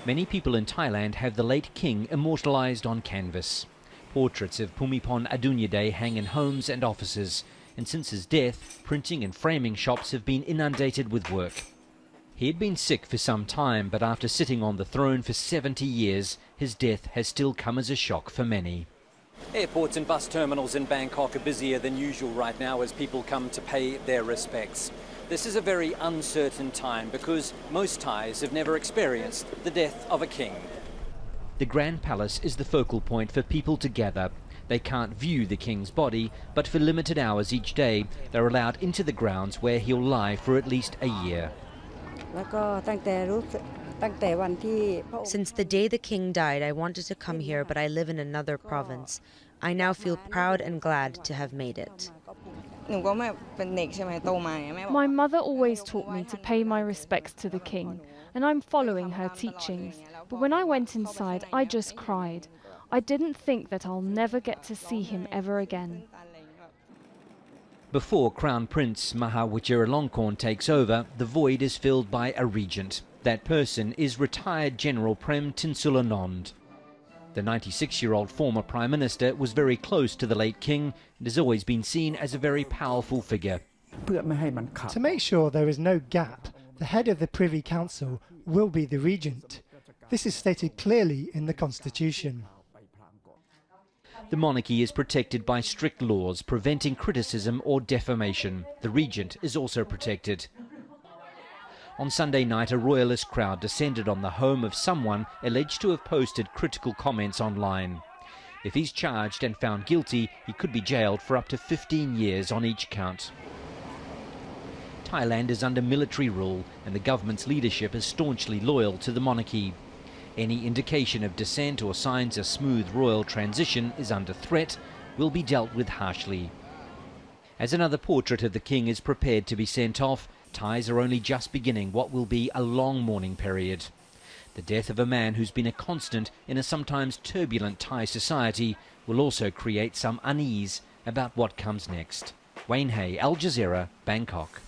Many people in Thailand have the late king immortalised on canvas. Portraits of Bhumibol Adulyadej hang in homes and offices, and since his death, printing and framing shops have been inundated with work. He had been sick for some time, but after sitting on the throne for 70 years, his death has still come as a shock for many. Airports and bus terminals in Bangkok are busier than usual right now as people come to pay their respects. This is a very uncertain time because most Thais have never experienced the death of a king. The Grand Palace is the focal point for people to gather. They can't view the king's body, but for limited hours each day, they're allowed into the grounds where he'll lie for at least a year. Since the day the king died, I wanted to come here, but I live in another province. I now feel proud and glad to have made it. My mother always taught me to pay my respects to the king, and I'm following her teachings. But when I went inside, I just cried. I didn't think that I'll never get to see him ever again. Before Crown Prince Maha Vajiralongkorn takes over, the void is filled by a regent. That person is retired General Prem Tinsulanond. The 96-year-old former Prime Minister was very close to the late king and has always been seen as a very powerful figure. To make sure there is no gap, the head of the Privy Council will be the regent. This is stated clearly in the Constitution. The monarchy is protected by strict laws preventing criticism or defamation. The regent is also protected. On Sunday night, a royalist crowd descended on the home of someone alleged to have posted critical comments online. If he's charged and found guilty, he could be jailed for up to 15 years on each count. Thailand is under military rule, and the government's leadership is staunchly loyal to the monarchy. Any indication of dissent or signs a smooth royal transition is under threat will be dealt with harshly. As another portrait of the king is prepared to be sent off, Thais are only just beginning what will be a long mourning period. The death of a man who's been a constant in a sometimes turbulent Thai society will also create some unease about what comes next. Wayne Hay, Al Jazeera, Bangkok.